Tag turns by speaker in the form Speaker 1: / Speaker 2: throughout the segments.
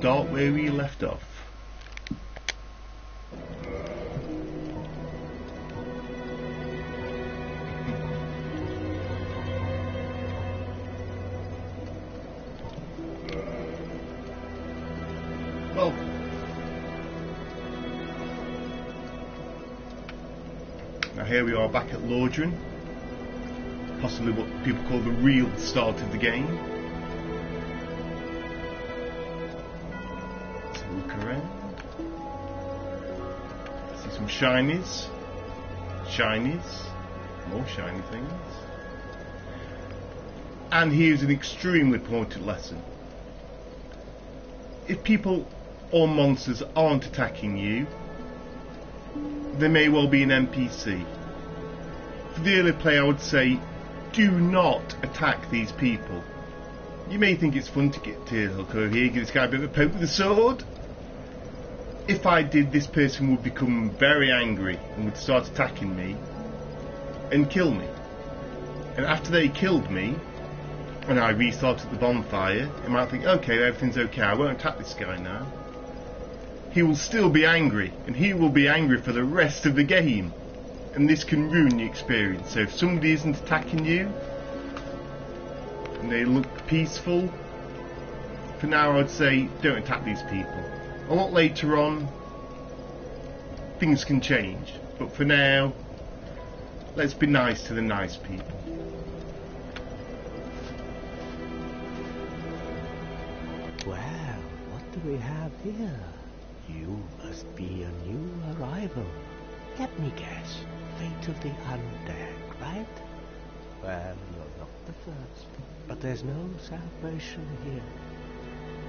Speaker 1: start where we left off. Well, now here we are back at Londo Ruins, possibly what people call the real start of the game. Let's look around. See some shinies, more shiny things. And here's an extremely important lesson. If people or monsters aren't attacking you, they may well be an NPC. For the early player, I would say, do not attack these people. You may think it's fun to get to look over here, give this guy a bit of a poke with a sword. If I did, this person would become very angry and would start attacking me and kill me. And after they killed me, and I restarted the bonfire, you might think, okay, everything's okay, I won't attack this guy now. He will still be angry, and he will be angry for the rest of the game. And this can ruin the experience. So if somebody isn't attacking you, and they look peaceful, for now I would say, don't attack these people. A lot later on, things can change. But for now, let's be nice to the nice people.
Speaker 2: Well, what do we have here? You must be a new arrival. Let me guess. Fate of the undead, right? Well, you're not the first. But there's no salvation here.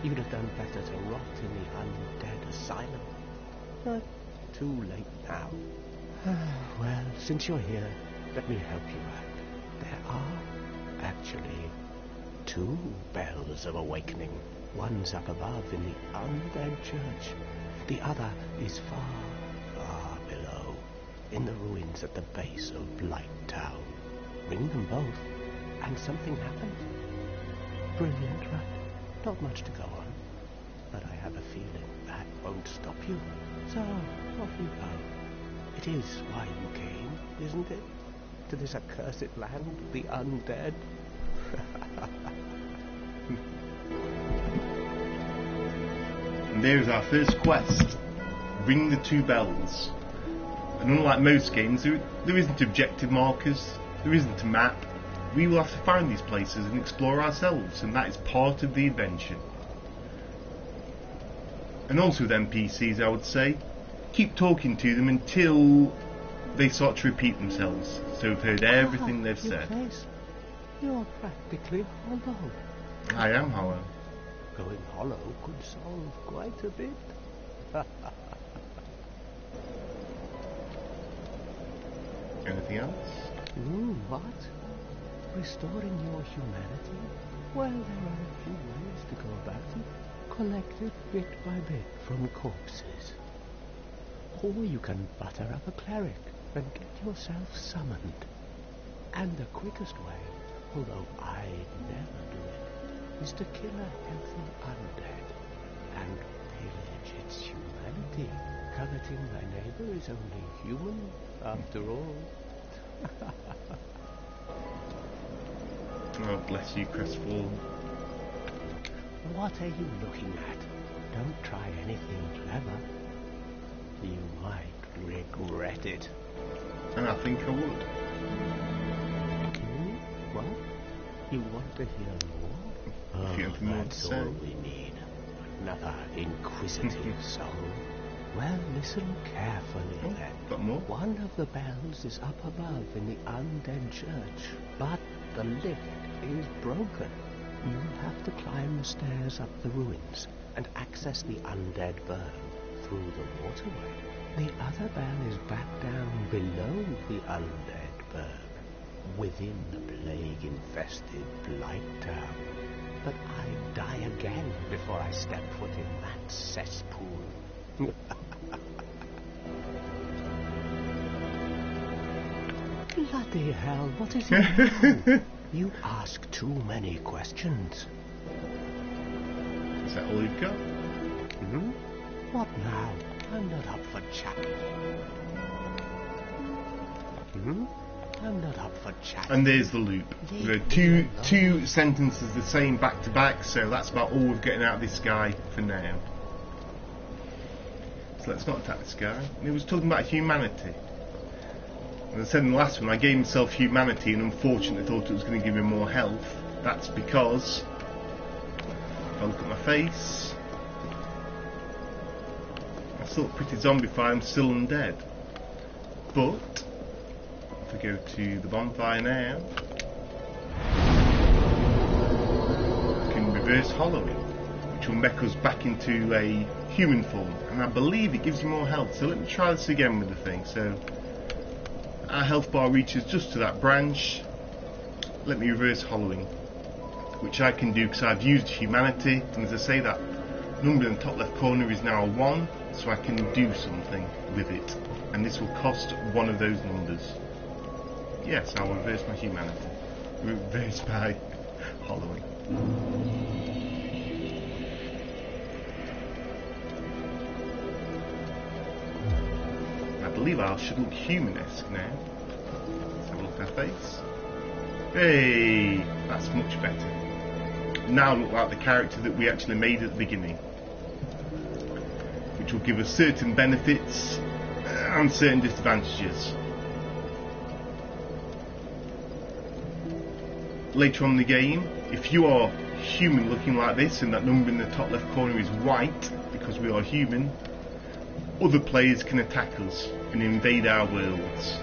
Speaker 2: You'd have done better to rot in the undead asylum. But too late now. Well, since you're here, let me help you out. There are actually 2 bells of awakening. One's up above in the undead church. The other is far, far below, in the ruins at the base of Blight Town. Ring them both, and something happens. Brilliant, right? Not much to go on, but I have a feeling that won't stop you. So, off you go. It is why you came, isn't it? To this accursed land of the undead?
Speaker 1: And there's our first quest. Ring the 2 bells. And unlike most games, there isn't objective markers, there isn't a map. We will have to find these places and explore ourselves, and that is part of the adventure. And also with NPCs, I would say, keep talking to them until they start to repeat themselves, so we've heard everything they've said.
Speaker 2: Face. You're practically hollow.
Speaker 1: I am hollow.
Speaker 2: Going hollow could solve quite a bit.
Speaker 1: Anything else?
Speaker 2: What? Restoring your humanity? Well, there are a few ways to go about it. Collect it bit by bit from corpses. Or you can butter up a cleric and get yourself summoned. And the quickest way, although I'd never do it, is to kill a healthy undead and pillage its humanity. Coveting my neighbor is only human, after all.
Speaker 1: Oh, bless you, crestfallen.
Speaker 2: What are you looking at? Don't try anything clever. You might regret it.
Speaker 1: And I think I would.
Speaker 2: What? You want to hear more?
Speaker 1: If you have more to
Speaker 2: That's
Speaker 1: say.
Speaker 2: all we need. Another inquisitive soul. Well, listen carefully then.
Speaker 1: Got more?
Speaker 2: One of the bells is up above in the undead church, but the lift is broken. You'll have to climb the stairs up the ruins and access the undead burn through the waterway. The other bell is back down below the undead burn, within the plague-infested Blight Town. But I'd die again before I step foot in that cesspool. Bloody hell, what is it now? You ask too many questions.
Speaker 1: Is that all you've got?
Speaker 2: Hmm? What now? I'm not up for chat. Hmm? I'm not up for chat.
Speaker 1: And there's the loop. The two sentences the same back to back, so that's about all we're getting out of this guy for now. So let's not attack this guy. And it was talking about humanity. As I said in the last one, I gave myself humanity and unfortunately thought it was going to give me more health. That's because if I look at my face, I still look pretty zombified, I'm still undead. But if we go to the bonfire now, we can reverse hollowing, which will make us back into a human form, and I believe it gives you more health. So let me try this again with the thing. So our health bar reaches just to that branch. Let me reverse hollowing, which I can do because I've used humanity, and as I say, that number in the top left corner is now a 1, so I can do something with it, and this will cost one of those numbers. Yes, I'll reverse my humanity. Reverse by hollowing. I believe I should look human-esque now. Let's have a look at our face. Hey, that's much better. Now look like the character that we actually made at the beginning, which will give us certain benefits and certain disadvantages. Later on in the game, if you are human looking like this and that number in the top left corner is white because we are human, other players can attack us and invade our worlds.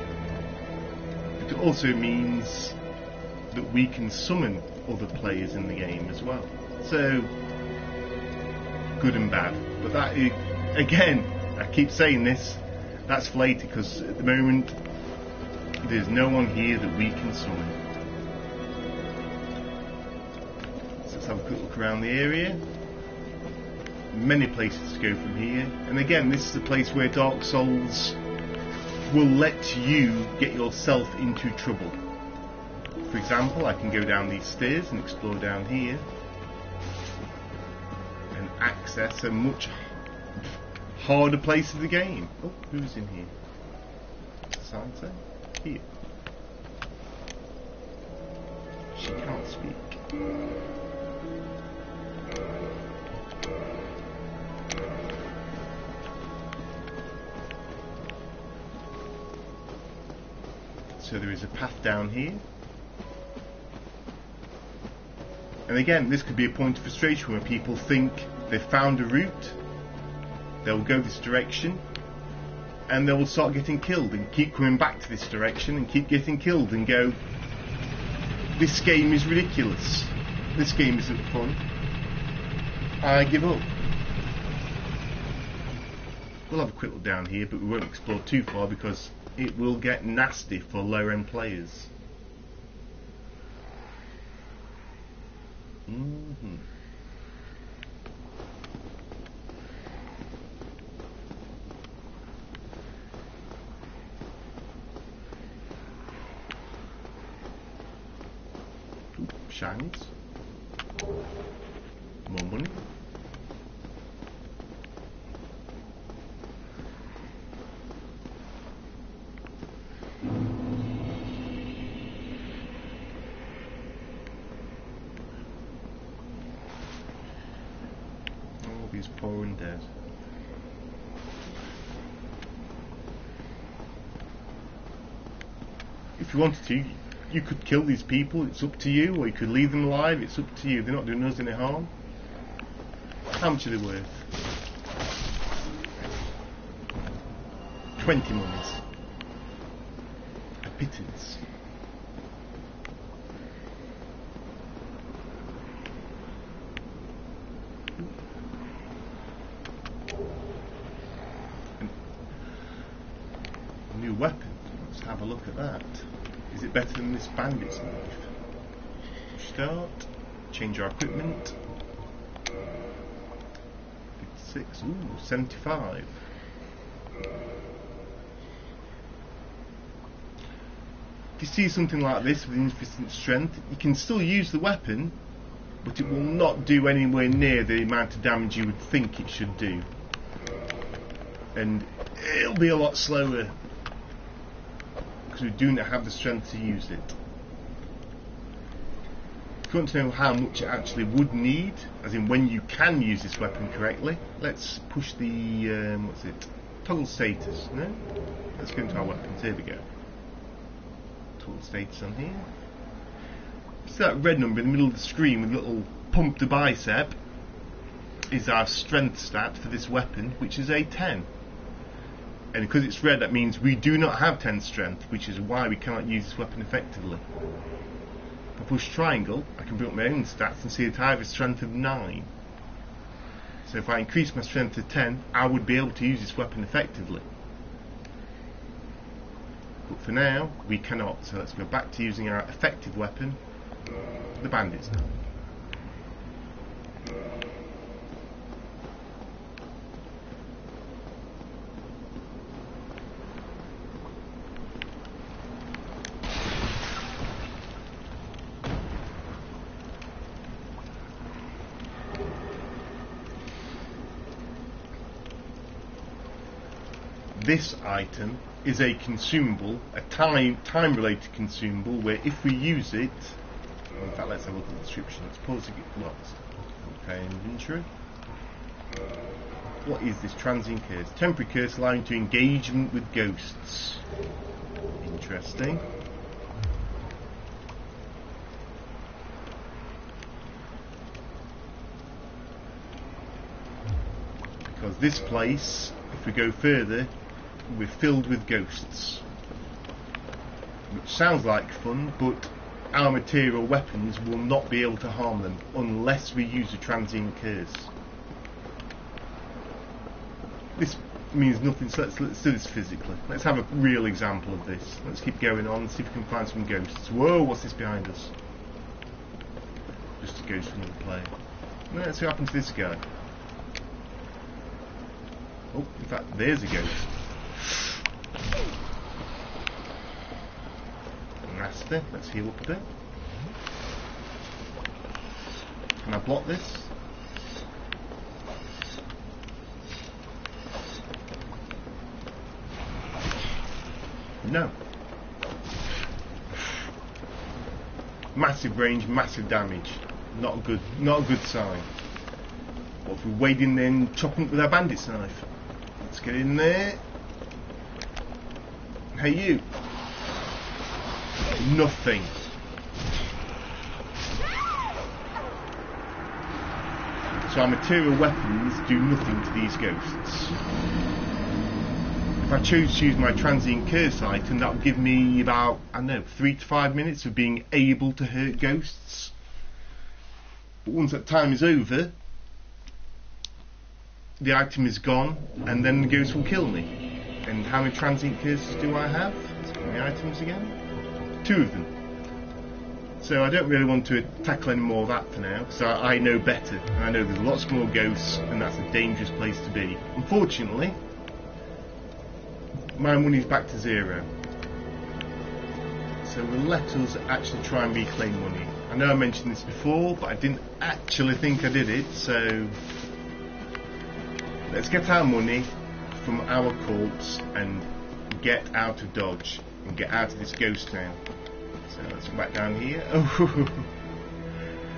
Speaker 1: It also means that we can summon other players in the game as well. So, good and bad. But that is, again, I keep saying this, that's for later, because at the moment there's no one here that we can summon. So let's have a quick look around the area. Many places to go from here, and again, this is a place where Dark Souls will let you get yourself into trouble. For example, I can go down these stairs and explore down here and access a much harder place of the game. Oh, who's in here? Sansa? Here. She can't speak. So there is a path down here. And again, this could be a point of frustration where people think they've found a route, they'll go this direction, and they will start getting killed and keep coming back to this direction and keep getting killed and go, this game is ridiculous, this game isn't fun, I give up. We'll have a quick look down here, but we won't explore too far because it will get nasty for lower end players. Ooh, shinies. More money. He's poor and dead. If you wanted to, you could kill these people, it's up to you, or you could leave them alive, it's up to you. They're not doing us any harm. How much are they worth? 20 monies. A pittance. New weapon. Let's have a look at that. Is it better than this bandit's knife? Start. Change our equipment. 56. Ooh, 75. If you see something like this with infinite strength, you can still use the weapon, but it will not do anywhere near the amount of damage you would think it should do. And it'll be a lot slower, because we do not have the strength to use it. If you want to know how much it actually would need, as in when you can use this weapon correctly, let's push the, what's it, toggle status, no? Let's go into our weapons, here we go. Toggle status on here. See that red number in the middle of the screen with a little pump to bicep is our strength stat for this weapon, which is a 10. And because it's red, that means we do not have 10 strength, which is why we cannot use this weapon effectively. If I push triangle, I can build my own stats and see that I have a strength of 9. So if I increase my strength to 10, I would be able to use this weapon effectively. But for now, we cannot. So let's go back to using our effective weapon, the bandits now. This item is a consumable, a time-related consumable, where if we use it, in fact, let's have a look at the description. Let's pause to get lost. Okay, inventory. What is this transient curse? Temporary curse allowing to engagement with ghosts. Interesting. Because this place, if we go further, we're filled with ghosts, which sounds like fun, but our material weapons will not be able to harm them unless we use a transient curse. This means nothing, so let's do this physically. Let's have a real example of this. Let's keep going on and see if we can find some ghosts. Whoa, what's this behind us? Just a ghost from the player. Let's see what happens to this guy. Oh, in fact, there's a ghost. Nasty. Let's heal up a bit. Can I block this? No. Massive range, massive damage. Not a good sign. What if we wade in there and chop them with our bandit's knife? Let's get in there. Hey you. Nothing. So our material weapons do nothing to these ghosts. If I choose to use my transient curse item, that would give me about, I don't know, 3 to 5 minutes of being able to hurt ghosts. But once that time is over, the item is gone, and then the ghost will kill me. And how many transient curses do I have? Let's get my items again. 2 of them. So I don't really want to tackle any more of that for now, because I know better. And I know there's lots more ghosts, and that's a dangerous place to be. Unfortunately, my money's back to 0. So we'll let us actually try and reclaim money. I know I mentioned this before, but I didn't actually think I did it, so let's get our money from our corpse and get out of Dodge and get out of this ghost town. So let's go back down here. Oh,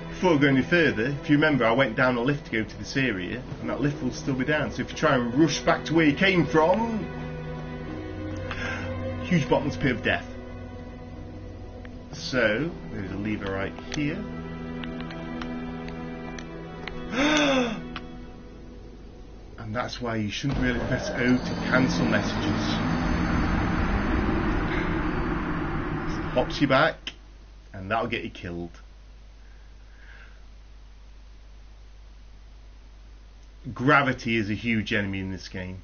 Speaker 1: before I go any further, if you remember, I went down a lift to go to this area, and that lift will still be down. So if you try and rush back to where you came from, huge bottomless pit of death. So there's a lever right here. And that's why you shouldn't really press O to cancel messages. It pops you back, and that'll get you killed. Gravity is a huge enemy in this game.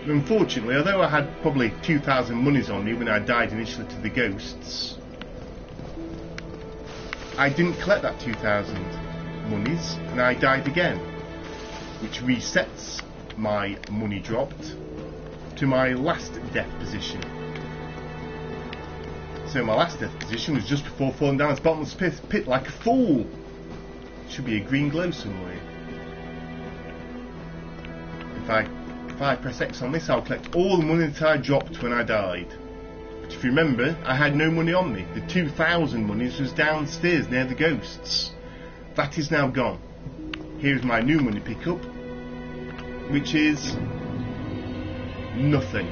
Speaker 1: Unfortunately, although I had probably 2,000 monies on me when I died initially to the ghosts, I didn't collect that 2,000 monies, and I died again, which resets my money dropped to my last death position. So my last death position was just before falling down this bottomless pit like a fool. Should be a green glow somewhere. If I press X on this, I'll collect all the money that I dropped when I died. But if you remember, I had no money on me. The 2,000 monies was downstairs near the ghosts. That is now gone. Here's my new money pickup, which is nothing.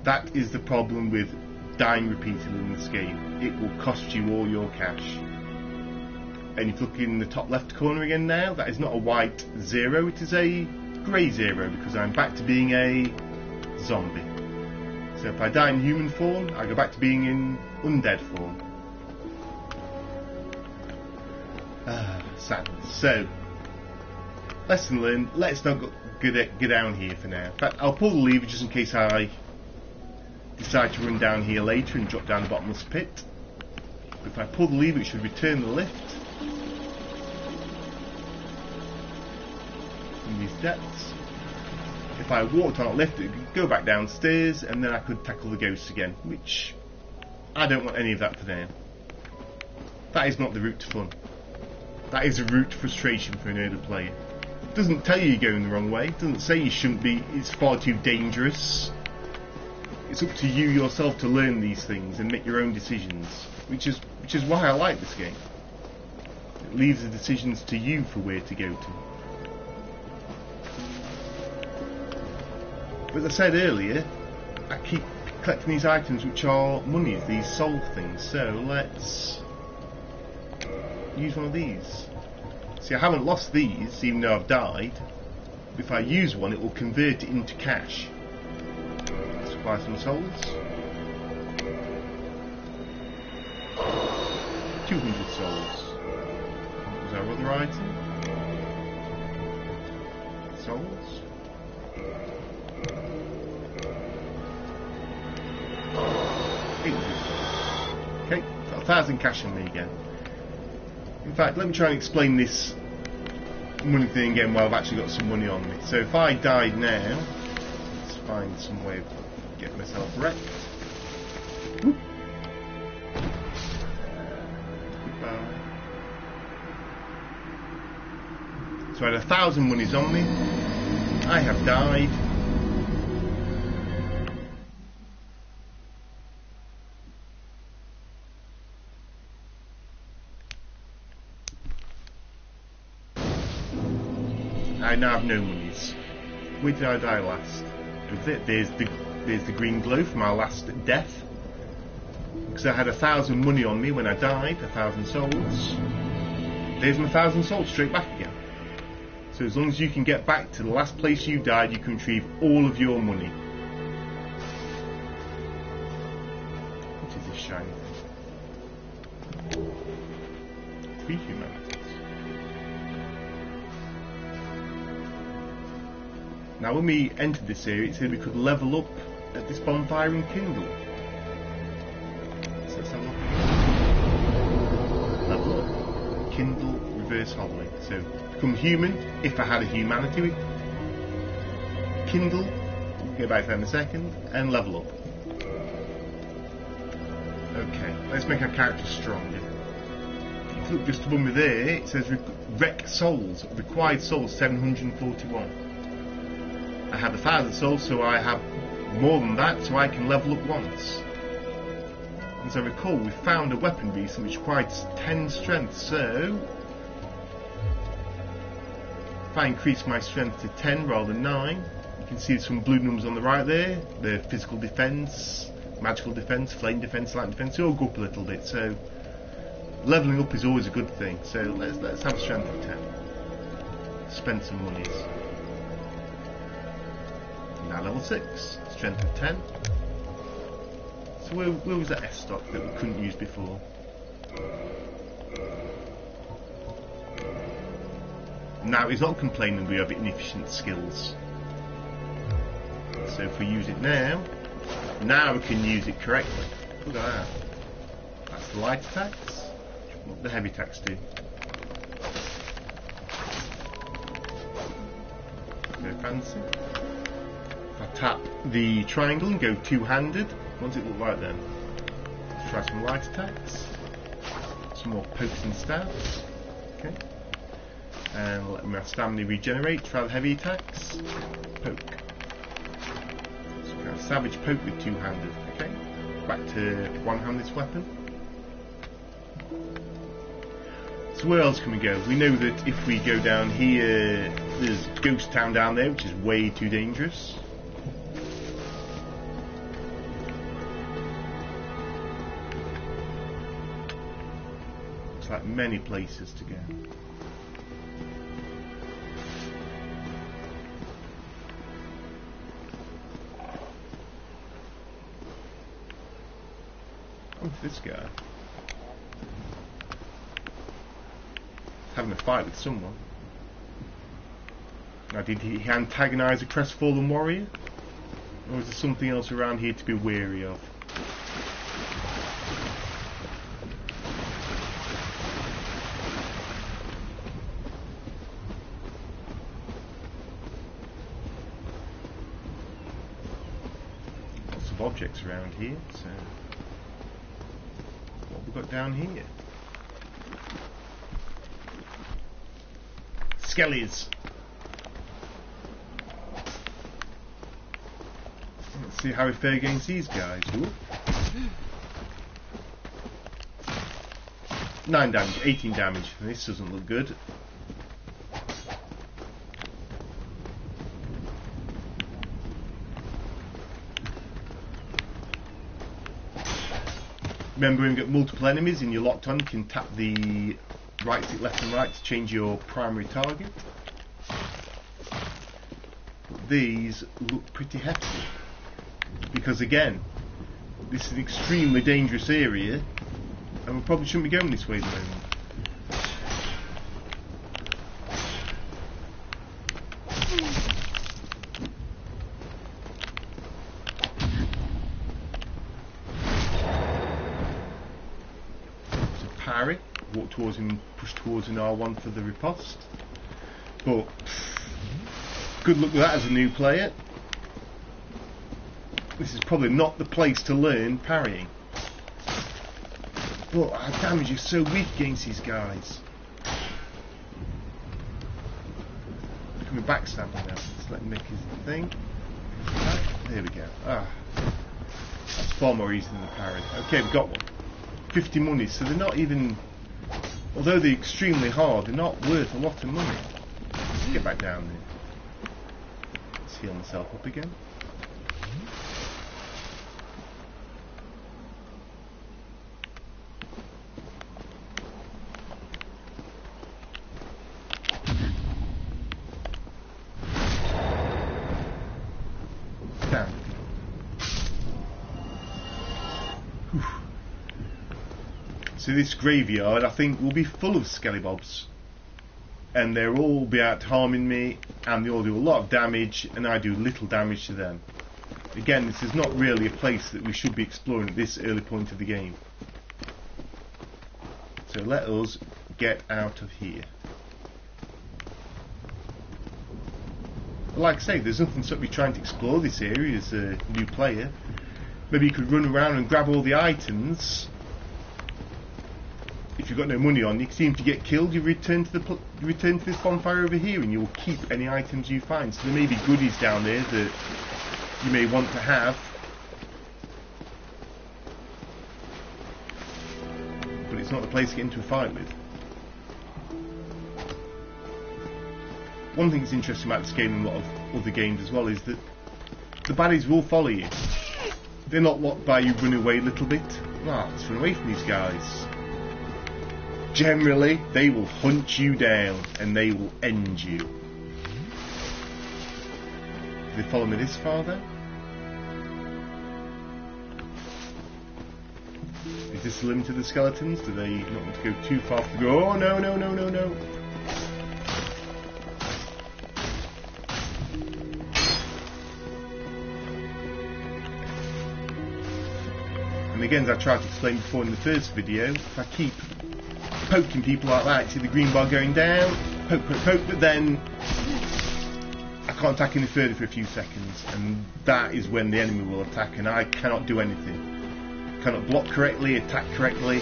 Speaker 1: That is the problem with dying repeatedly in this game. It will cost you all your cash. And if you look in the top left corner again now, that is not a white 0, it is a grey 0, because I'm back to being a zombie. So if I die in human form, I go back to being in undead form. Sadness. So, lesson learned, let's not go down here for now. In fact, I'll pull the lever just in case I decide to run down here later and drop down the bottomless pit. But if I pull the lever, it should return the lift from these depths. If I walked on a lift, it would go back downstairs, and then I could tackle the ghosts again, which I don't want any of that for now. That is not the route to fun. That is a route to frustration for an early player. It doesn't tell you you're going the wrong way, it doesn't say you shouldn't be, it's far too dangerous. It's up to you yourself to learn these things and make your own decisions, which is why I like this game. It leaves the decisions to you for where to go to. But as I said earlier, I keep collecting these items which are monies, these soul things, so let's use one of these. See, I haven't lost these, even though I've died. If I use one, it will convert it into cash. Let's buy some souls. 200 souls. What was our other item? Souls. 800 souls. Okay, got 1,000 cash on me again. In fact, let me try and explain this money thing again while I've actually got some money on me. So if I died now, let's find some way of getting myself wrecked. Whoop. Goodbye. So I had 1,000 monies on me. I have died. I now have no monies. Where did I die last? There's the green glow for my last death. Because I had 1,000 money on me when I died, 1,000 souls. There's my 1,000 souls straight back again. So as long as you can get back to the last place you died, you can retrieve all of your money. What is this shiny thing? 3 humanities. Now when we entered this area, it said we could level up at this bonfire and kindle. So let's have a look. Level up. Kindle, reverse hollowing. So become human, if I had a humanity. Kindle, we'll go back to that in a second, and level up. Okay, let's make our character stronger. If you look just above me there, it says Rec Souls, required souls 741. I have 1,000 souls, so I have more than that, so I can level up once. As I recall, we found a weapon recently which requires 10 strength, so if I increase my strength to 10 rather than 9, you can see some blue numbers on the right there. The physical defense, magical defense, flame defense, light defense, they all go up a little bit, so leveling up is always a good thing. So let's have a strength of 10. Spend some monies. Now level 6, strength of 10. So where was that S stock that we couldn't use before? Now he's not complaining we have inefficient skills. So if we use it now we can use it correctly. Look at that. That's the light attacks. What the heavy attacks do? Go fancy. If I tap the triangle and go two-handed, What does it look like then? Let's try some light attacks. Some more pokes and stabs. Okay. And let my stamina regenerate. Try the heavy attacks. Poke. Some kind of savage poke with two-handed. Okay. Back to one-handed weapon. So where else can we go? We know that if we go down here, there's Ghost Town down there, which is way too dangerous. Looks like many places to go. Oh, this guy. Having a fight with someone. Now, did he antagonise a crestfallen warrior? Or is there something else around here to be wary of? Lots of objects around here, so... what have we got down here? Skellies. Let's see how we fare against these guys. Ooh. 9 damage, 18 damage. This doesn't look good. Remember, when you get multiple enemies and you're locked on, you can tap the right stick left and right to change your primary target. But these look pretty hefty. Because again, this is an extremely dangerous area and we probably shouldn't be going this way at the moment. So parry, walk towards him, push towards an R1 for the riposte. But good luck with that as a new player. This is probably not the place to learn parrying. But our damage is so weak against these guys. Becoming backstabbing now. Let's let him make his thing. There we go. Ah, that's far more easy than the parry. Okay, we've got one. 50 money, so they're not even... although they're extremely hard, they're not worth a lot of money. Let's get back down there. Let's heal myself up again. So this graveyard, I think, will be full of skellybobs, and they'll all be out harming me, and they all do a lot of damage, and I do little damage to them. Again, this is not really a place that we should be exploring at this early point of the game. So let us get out of here. But like I say, there's nothing to stop me trying to explore this area as a new player. Maybe you could run around and grab all the items. If you've got no money on, you seem to get killed, you return to this bonfire over here and you will keep any items you find. So there may be goodies down there that you may want to have. But it's not the place to get into a fight with. One thing that's interesting about this game and a lot of other games as well is that the baddies will follow you. They're not walked by you running away a little bit. Ah, let's run away from these guys. Generally, they will hunt you down and they will end you. Do they follow me this far then? Is this the limit of the skeletons? Do they not want to go too far to go? Oh no, no, no, no, no. And again, as I tried to explain before in the first video, if I keep poking people like that, see the green bar going down, poke, poke, poke, but then I can't attack any further for a few seconds, and that is when the enemy will attack, and I cannot do anything. Cannot block correctly, attack correctly.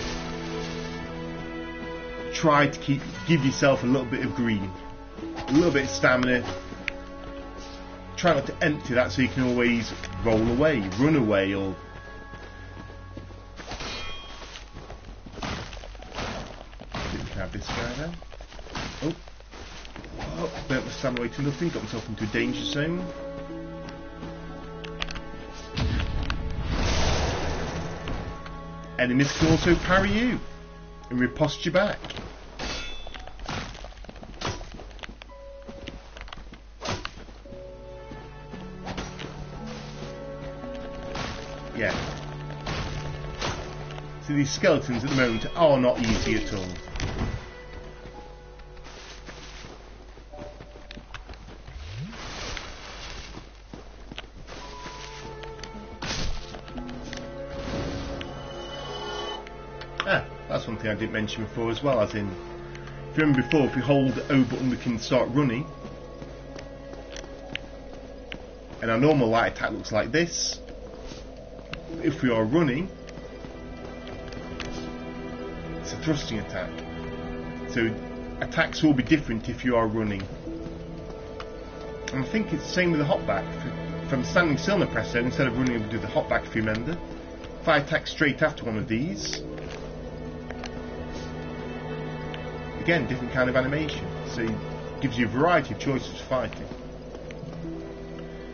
Speaker 1: Try to give yourself a little bit of green, a little bit of stamina. Try not to empty that so you can always roll away, run away, or we can have this guy now. Oh, burnt my stamina away to nothing, got myself into a danger zone. Enemies can also parry you and riposte you back. Yeah. So these skeletons at the moment are not easy at all. That's one thing I didn't mention before as well, as in, if you remember before, if we hold the O button we can start running, and our normal light attack looks like this. If we are running, it's a thrusting attack, so attacks will be different if you are running. And I think it's the same with the hopback. If I'm standing still in the press zone, instead of running, we'll do the hopback if you remember. If I attack straight after one of these, again, different kind of animation, so it gives you a variety of choices for fighting.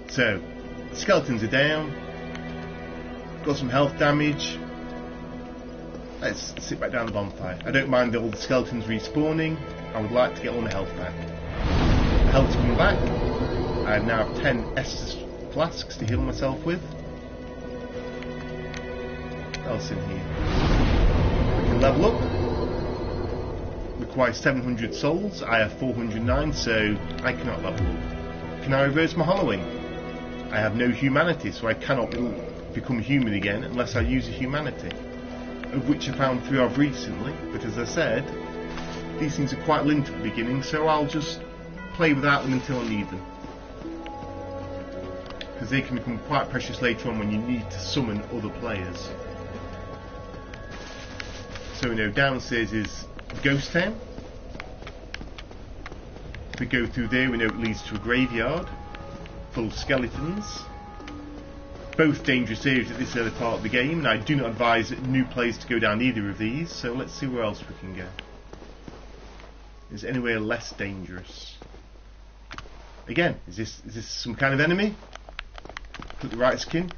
Speaker 1: So, skeletons are down, got some health damage. Let's sit back down the bonfire. I don't mind all the skeletons respawning, I would like to get all my health back. The health's coming back. I now have 10 Estus flasks to heal myself with. What else in here? We can level up. Requires 700 souls, I have 409, so I cannot level up. Can I reverse my hollowing? I have no humanity, so I cannot become human again unless I use a humanity, of which I found 3 of recently, but as I said, these things are quite limited at the beginning, so I'll just play without them until I need them, because they can become quite precious later on when you need to summon other players. So we know downstairs is Ghost Town. If we go through there, we know it leads to a graveyard full of skeletons. Both dangerous areas at this early part of the game, and I do not advise new players to go down either of these, so let's see where else we can go. Is there anywhere less dangerous? Again, is this some kind of enemy? Click the right skin.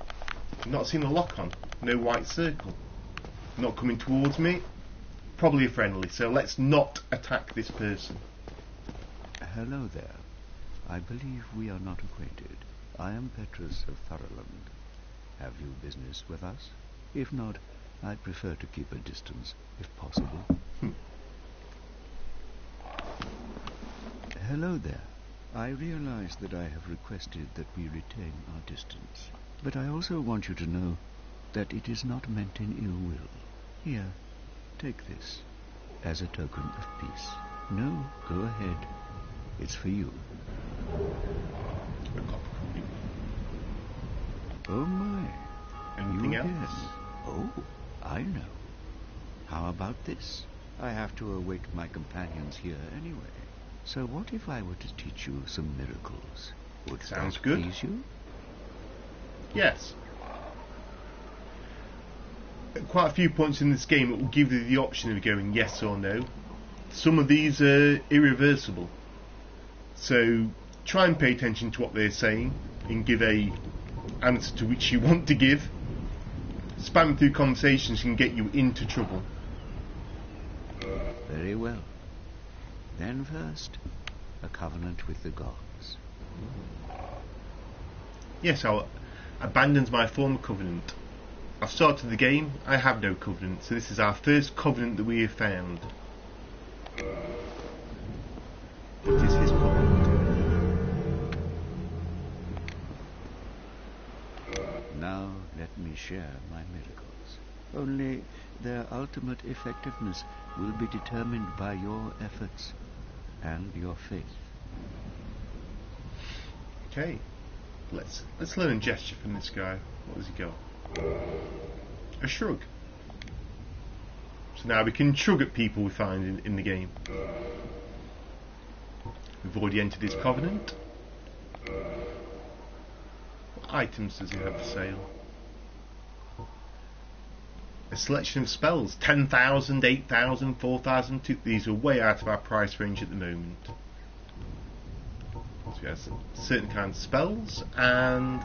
Speaker 1: Not seen a lock on. No white circle. Not coming towards me. Probably a friendly, so let's not attack this person.
Speaker 3: Hello there. I believe we are not acquainted. I am Petrus of Firelink. Have you business with us? If not, I'd prefer to keep a distance, if possible. Hello there. I realize that I have requested that we retain our distance, but I also want you to know that it is not meant in ill will. Here, take this, as a token of peace. No, go ahead. It's for you. Oh my.
Speaker 1: Anything else?
Speaker 3: Again. Oh, I know. How about this? I have to await my companions here anyway. So what if I were to teach you some miracles? Would
Speaker 1: Sounds
Speaker 3: that
Speaker 1: good.
Speaker 3: please you?
Speaker 1: Yes. At quite a few points in this game it will give you the option of going yes or no. Some of these are irreversible, so try and pay attention to what they're saying and give a answer to which you want to give. Spamming through conversations can get you into trouble.
Speaker 3: Very well. Then first, a covenant with the gods.
Speaker 1: Yes, I'll abandon my former covenant. I've started the game, I have no covenant, so this is our first covenant that we have found. It is his covenant.
Speaker 3: Now let me share my miracles. Only their ultimate effectiveness will be determined by your efforts and your faith.
Speaker 1: Okay, let's learn a gesture from this guy. What has he got? A shrug. So now we can shrug at people we find in the game. We've already entered his covenant. What items does he have for sale? A selection of spells. 10,000, 8,000, 4,000. These are way out of our price range at the moment. So he has certain kinds of spells and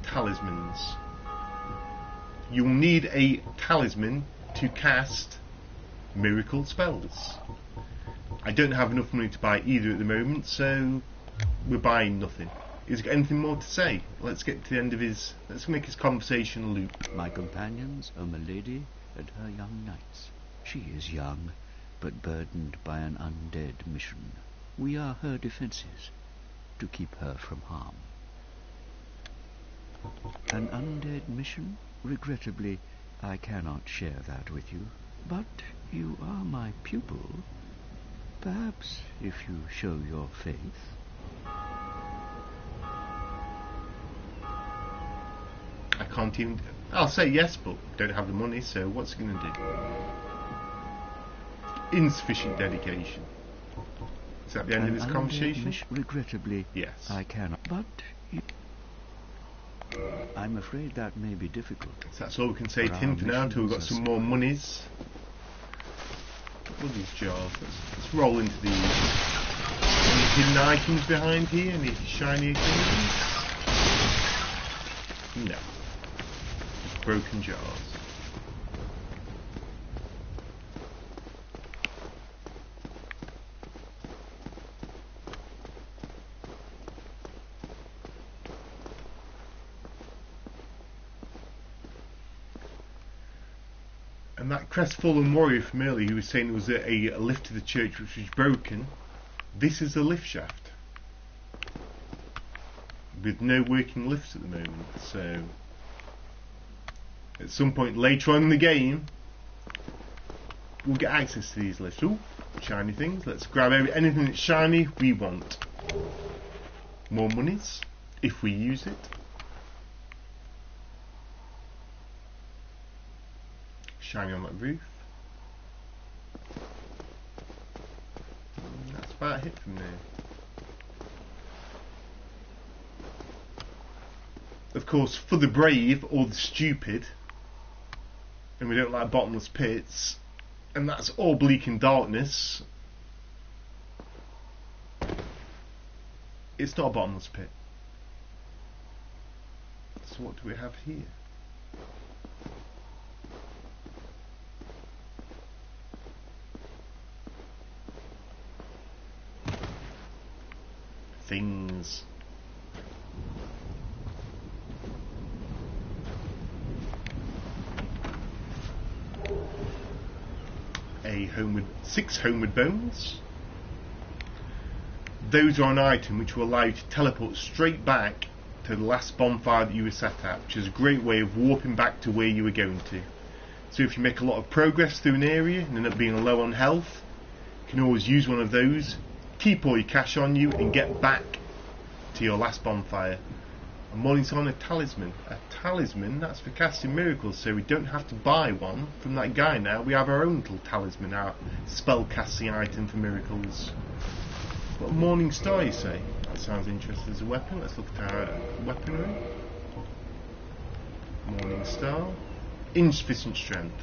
Speaker 1: talismans. You'll need a talisman to cast miracle spells. I don't have enough money to buy either at the moment, so we're buying nothing. Is there anything more to say? Let's get to the end of his... Let's make his conversation loop.
Speaker 3: My companions are Milady and her young knights. She is young, but burdened by an undead mission. We are her defences, to keep her from harm. An undead mission? Regrettably, I cannot share that with you. But you are my pupil. Perhaps if you show your faith.
Speaker 1: I can't even... I'll say yes, but don't have the money, so what's he going to do? Insufficient dedication. Is that the end of this conversation?
Speaker 3: Regrettably,
Speaker 1: yes.
Speaker 3: I cannot. But I'm afraid that may be difficult.
Speaker 1: So that's all we can say to him for now until we've got some more monies. What are these jars? Let's roll into these. Any hidden items behind here? Any shiny things? No. Just broken jars. And that crestfallen warrior from earlier who was saying there was a lift to the church which was broken, this is a lift shaft with no working lifts at the moment, so at some point later on in the game we'll get access to these lifts. Ooh, shiny things. Let's grab anything that's shiny we want. More monies if we use it. Shiny on that roof. That's about it from there. Of course, for the brave or the stupid, and we don't like bottomless pits, and that's all bleak and darkness, it's not a bottomless pit. So what do we have here? Things. Six homeward bones. Those are an item which will allow you to teleport straight back to the last bonfire that you were set at, which is a great way of warping back to where you were going to. So if you make a lot of progress through an area and end up being low on health, you can always use one of those, keep all your cash on you and get back to your last bonfire. And Molly's on a talisman. A talisman, that's for casting miracles, so we don't have to buy one from that guy now. We have our own little talisman, our spell casting item for miracles. What Morning Star, you say? That sounds interesting as a weapon. Let's look at our weaponry. Morning Star. Insufficient strength.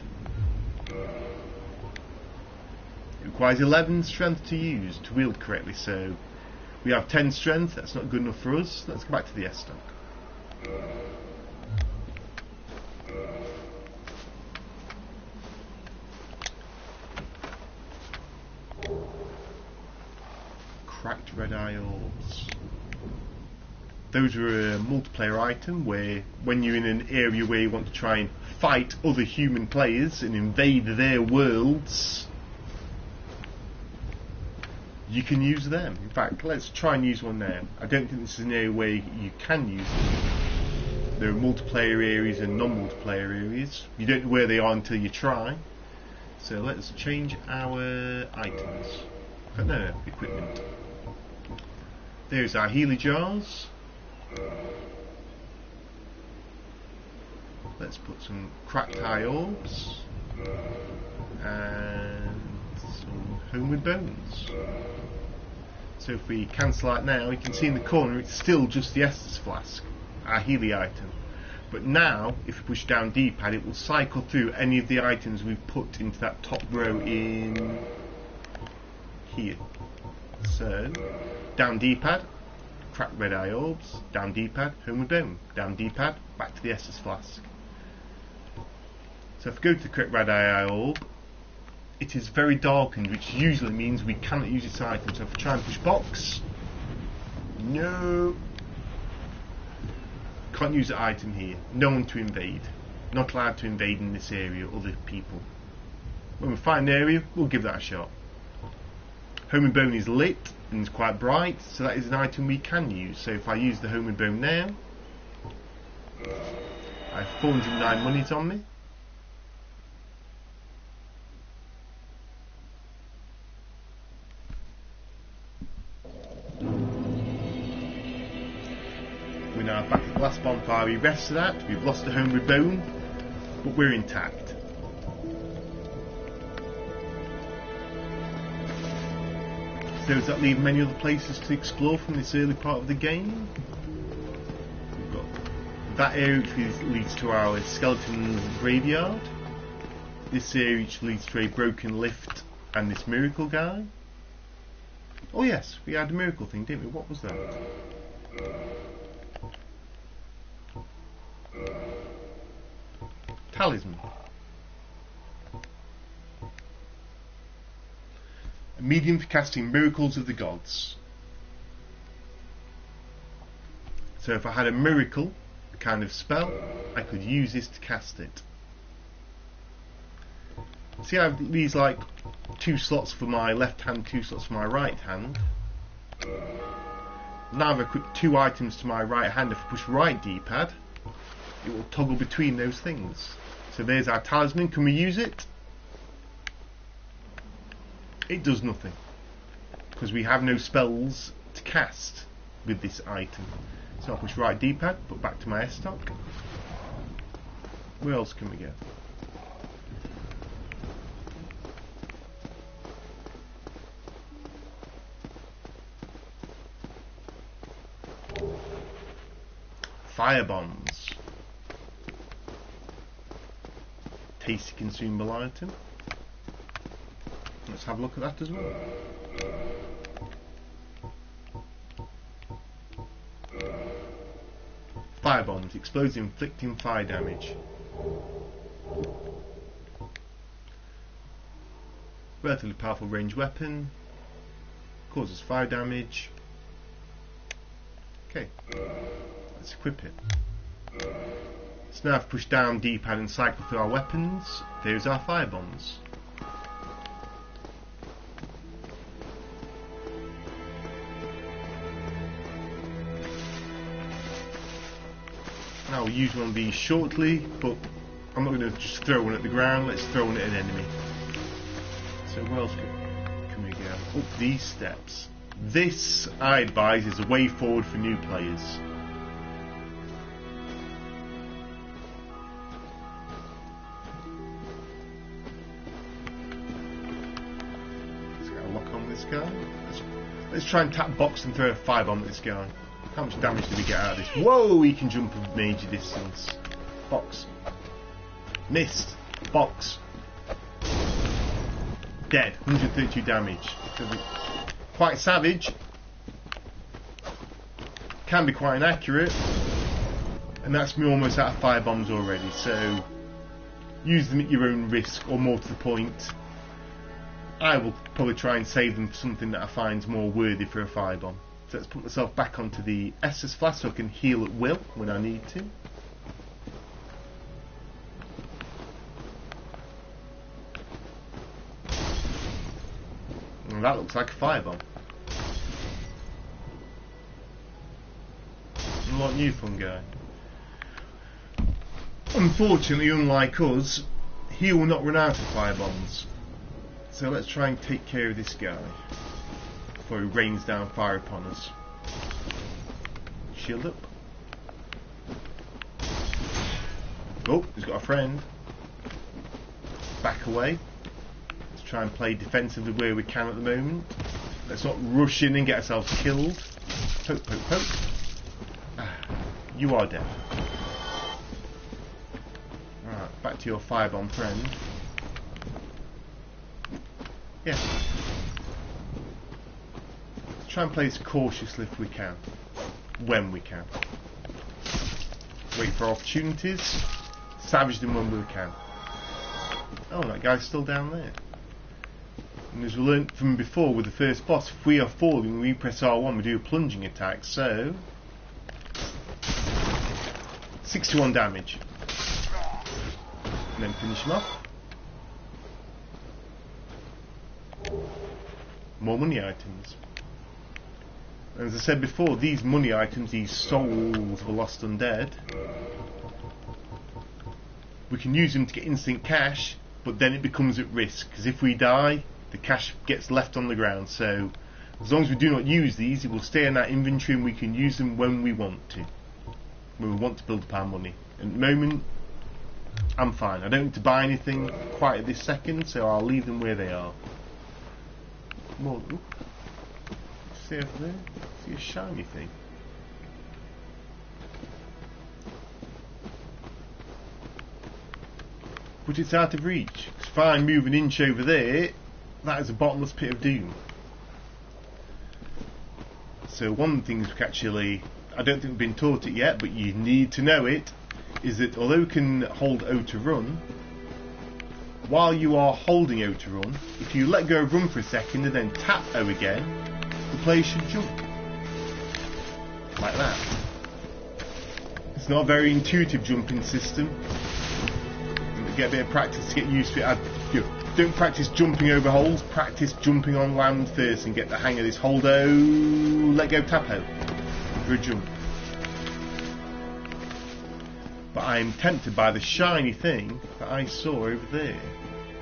Speaker 1: It requires 11 strength to use, to wield correctly, so we have 10 strength. That's not good enough for us. Let's go back to the S stock. Cracked red eye orbs. Those are a multiplayer item where when you're in an area where you want to try and fight other human players and invade their worlds, you can use them. In fact, let's try and use one now. I don't think this is an area where you can use them. There are multiplayer areas and non-multiplayer areas. You don't know where they are until you try. So let's change our items. No, equipment. There's our healer jars. Let's put some cracked eye orbs and some homeward bones. So if we cancel out now, you can see in the corner it's still just the Estus flask, our Healy item. But now, if we push down D-pad, it will cycle through any of the items we've put into that top row in here. So, down D-pad, cracked red eye orbs, down D-pad, homeward bone, down D-pad, back to the Estus flask. So if I go to the correct red eye orb, it is very darkened, which usually means we cannot use this item. So if I try and push box, no, can't use the item here. No one to invade. Not allowed to invade in this area, other people. When we find the area, we'll give that a shot. Home and Bone is lit and is quite bright, so that is an item we can use. So if I use the Home and Bone now, I have 409 monies on me. We're now back at the last bonfire we rested at. We've lost the homeward bone, but we're intact. So does that leave many other places to explore from this early part of the game? We've got that area which leads to our skeleton graveyard. This area which leads to a broken lift and this miracle guy. Oh yes, we had a miracle thing, didn't we? What was that? Talisman. A medium for casting miracles of the gods. So if I had a miracle, a kind of spell, I could use this to cast it. See how these like 2 slots for my left hand, 2 slots for my right hand. Now if I put 2 items to my right hand, if I push right D-pad, it will toggle between those things. So there's our talisman. Can we use it? It does nothing, because we have no spells to cast with this item. So I'll push right D-pad, put back to my S-stock. Where else can we go? Fire bombs. Tasty consumable item. Let's have a look at that as well. Fire bombs. Explodes inflicting fire damage. Relatively powerful range weapon. Causes fire damage. Okay. Let's equip it. So now I've pushed down D-pad and cycle through our weapons. There's our fire bombs. Now we'll use one of these shortly, but I'm not going to just throw one at the ground. Let's throw one at an enemy. So where else can we go? Up these steps. This, I advise, is a way forward for new players. Let's try and tap box and throw a firebomb at this guy. How much damage did we get out of this? Whoa, he can jump a major distance. Box. Missed. Box. Dead. 132 damage. Quite savage. Can be quite inaccurate. And that's me almost out of firebombs already. So use them at your own risk, or more to the point, I will probably try and save them for something that I find more worthy for a firebomb. So let's put myself back onto the Estus flask so I can heal at will when I need to. And that looks like a firebomb. And what new fun guy? Unfortunately, unlike us, he will not run out of firebombs. So let's try and take care of this guy before he rains down fire upon us. Shield up. Oh, he's got a friend. Back away. Let's try and play defensively where we can at the moment. Let's not rush in and get ourselves killed. Poke, poke, poke. Ah, you are dead. Alright, back to your firebomb friend. Yeah. Let's try and play this cautiously if we can. When we can. Wait for opportunities. Savage them when we can. Oh, that guy's still down there. And as we learnt from before with the first boss, if we are falling, we press R1, we do a plunging attack, so 61 damage. And then finish him off. More money items. And as I said before, these money items, these souls of the lost undead, we can use them to get instant cash, but then it becomes at risk, because if we die, the cash gets left on the ground. So as long as we do not use these, it will stay in our inventory and we can use them when we want to. When we want to build up our money. At the moment, I'm fine. I don't need to buy anything quite at this second, so I'll leave them where they are. More. See over there? See a shiny thing. But it's out of reach. If I move an inch over there, that is a bottomless pit of doom. So one of the things we actually, I don't think we've been taught it yet, but you need to know it, is that although we can hold O to run, while you are holding O to run, if you let go of run for a second and then tap O again, the player should jump. Like that. It's not a very intuitive jumping system. You get a bit of practice to get used to it. Don't practice jumping over holes, practice jumping on land first and get the hang of this. Hold O, let go, tap O for a jump. But I am tempted by the shiny thing that I saw over there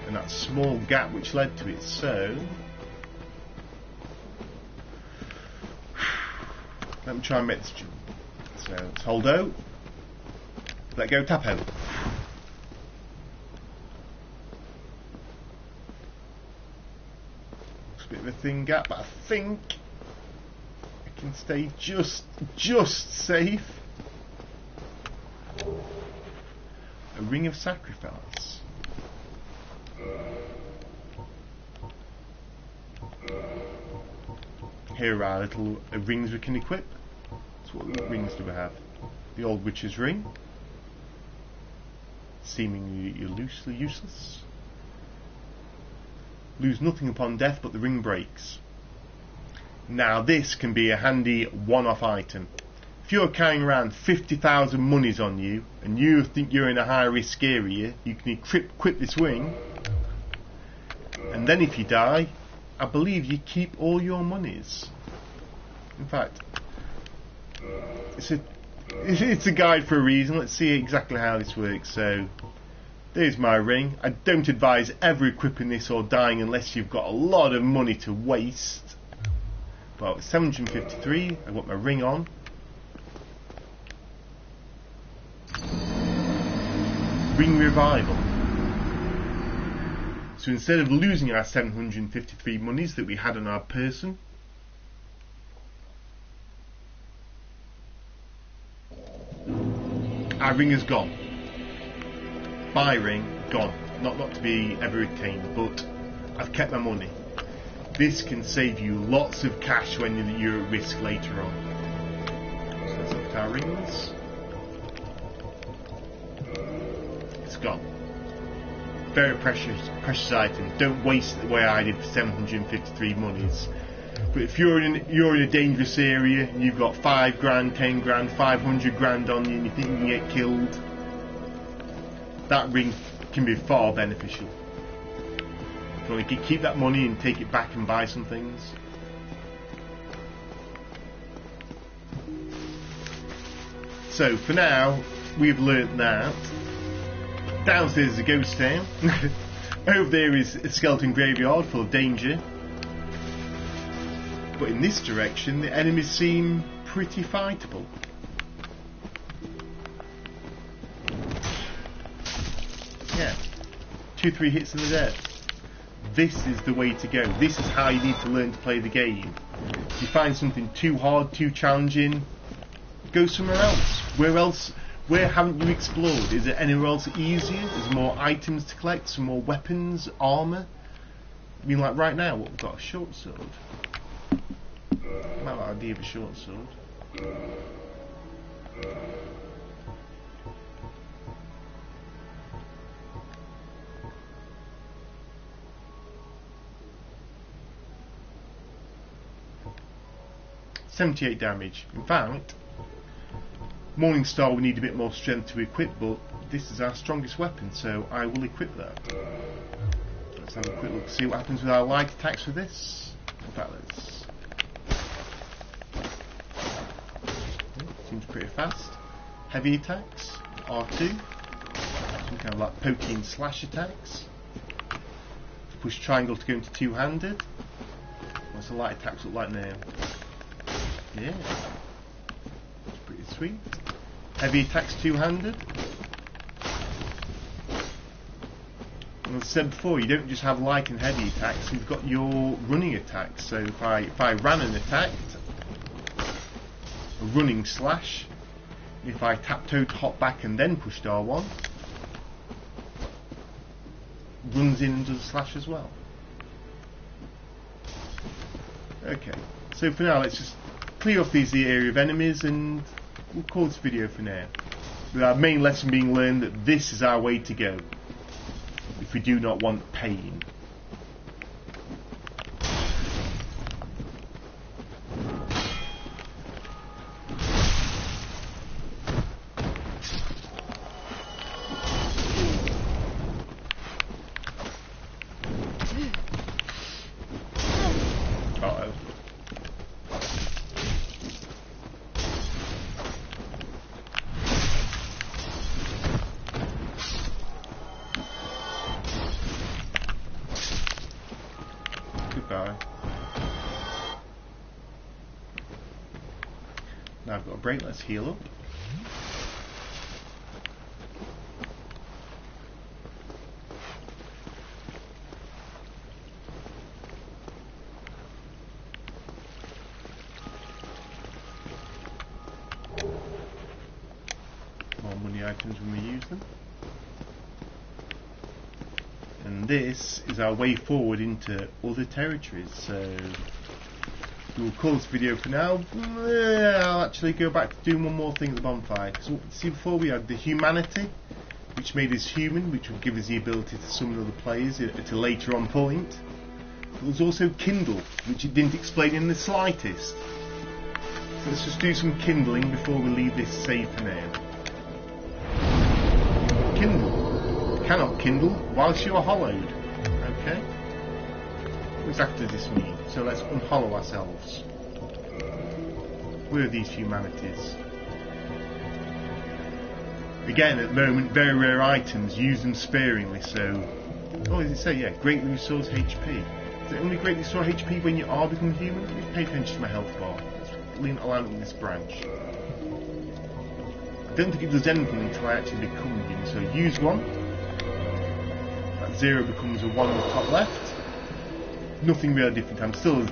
Speaker 1: and that small gap which led to it, so let me try and make this jump. So let's hold O, let go, tap O. Bit of a thin gap, but I think I can stay just safe. A ring of sacrifice. Here are our little rings we can equip. So what rings do we have? The old witch's ring, seemingly loosely useless. Lose nothing upon death, but the ring breaks. Now this can be a handy one-off item. If you're carrying around 50,000 monies on you, and you think you're in a high-risk area, you can equip this ring, and then if you die, I believe you keep all your monies. In fact, it's a guide for a reason. Let's see exactly how this works. So there's my ring. I don't advise ever equipping this or dying unless you've got a lot of money to waste. Well, it's 753. I've got my ring on. Ring revival. So instead of losing our 753 monies that we had on our person, our ring is gone. My ring, gone. Not to be ever retained, but I've kept my money. This can save you lots of cash when you're at risk later on. So let's look at our rings. It's gone. Very precious item. Don't waste it the way I did for 753 monies. But if you're in a dangerous area and you've got 5 grand, 10 grand, 500 grand on you and you think you can get killed, that ring can be far beneficial. If you want to keep that money and take it back and buy some things. So for now, we've learnt that. Downstairs is a ghost town. Over there is a skeleton graveyard full of danger. But in this direction, the enemies seem pretty fightable. 2 or 3 hits and they're dead. This is the way to go. This is how you need to learn to play the game. If you find something too hard, too challenging, go somewhere else. Where haven't you explored? Is there anywhere else easier? Is there more items to collect? Some more weapons, armour? I mean, like right now, what we've got? A short sword. I might like the idea of a short sword. .78 damage. In fact, Morningstar will need a bit more strength to equip, but this is our strongest weapon, so I will equip that. Let's have a quick look, see what happens with our light attacks with this. In fact, let's... Seems pretty fast. Heavy attacks, R2. Some kind of like poking slash attacks. Push triangle to go into two-handed. What's the light attacks look like now? Yeah, that's pretty sweet. Heavy attacks two-handed. As I said before, you don't just have light and heavy attacks, you've got your running attacks. So if I ran and attacked, a running slash. If I tap-toed, hop back and then pushed R1, runs in and does a slash as well. Okay, so for now let's just clear off these area of enemies and we'll call this video for now. With our main lesson being learned that this is our way to go if we do not want pain. Uh-oh. Goodbye. Now I've got a break, let's heal up. More money items when we use them. And this is our way forward into other territories, so we'll call this video for now. I'll actually go back to doing one more thing at the bonfire. So, see, before we had the humanity, which made us human, which would give us the ability to summon other players at a later on point. There was also kindle, which it didn't explain in the slightest. So let's just do some kindling before we leave this save for now. Kindle. Cannot kindle whilst you are hollowed. Okay. What exactly does this mean? So let's unhollow ourselves. Where are these humanities? Again, at the moment, very rare items. Use them sparingly. So, what does it say? Yeah, greatly restores HP. Is it only greatly restore HP when you are becoming human? Let me pay attention to my health bar. Let's align it with this branch. I don't think it does anything until I actually become human. So use one. That 0 becomes a 1 on the top left. Nothing really different. I'm still an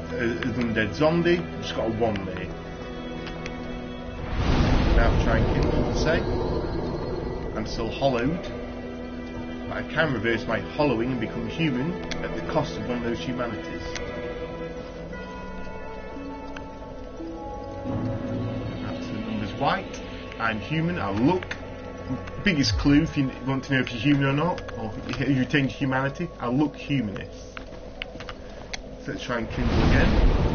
Speaker 1: undead zombie. I've just got a 1 there. Now try and kill them, say. I'm still hollowed. But I can reverse my hollowing and become human at the cost of one of those humanities. That's the numbers white. I'm human. I look. Biggest clue if you want to know if you're human or not, or if you retain your humanity, I look humanist. So let's try and kindle again,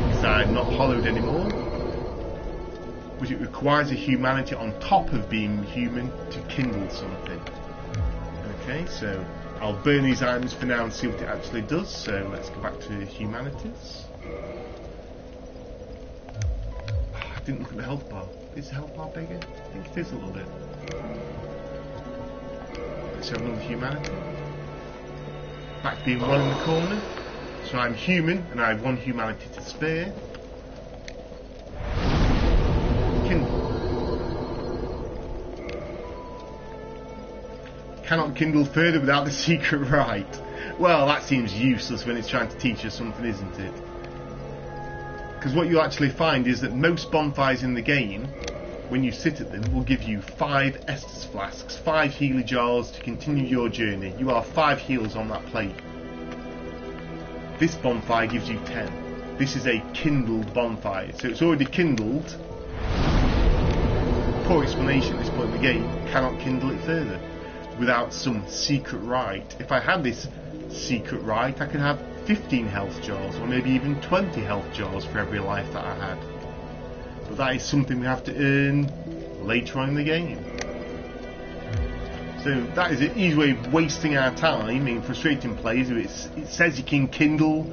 Speaker 1: because I'm not hollowed anymore. Which it requires a humanity on top of being human to kindle something. Okay, so I'll burn these items for now and see what it actually does. So let's go back to humanities. I didn't look at the health bar. Is the health bar bigger? I think it is a little bit. Let's have another humanity. Back to being 1 in the corner. So I'm human and I have 1 humanity to spare. cannot kindle further without the secret rite. Well, that seems useless when it's trying to teach us something, isn't it? Because what you'll actually find is that most bonfires in the game, when you sit at them, will give you 5 Estus flasks, 5 healer jars to continue your journey. You are 5 heals on that plate. This bonfire gives you 10. This is a kindled bonfire, so it's already kindled. Poor explanation at this point in the game, cannot kindle it further without some secret rite. If I had this secret rite, I could have 15 health jars, or maybe even 20 health jars for every life that I had. But that is something we have to earn later on in the game. So that is an easy way of wasting our time in frustrating players. It says you can kindle,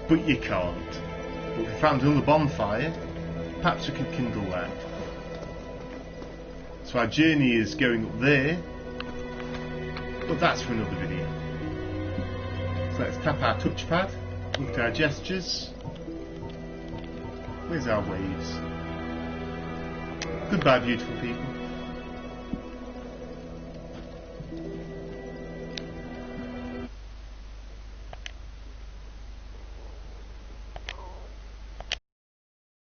Speaker 1: but you can't. But if we found another bonfire, perhaps we could kindle that. So our journey is going up there, but that's for another video. So let's tap our touchpad, look at our gestures. Where's our waves? Goodbye, beautiful people.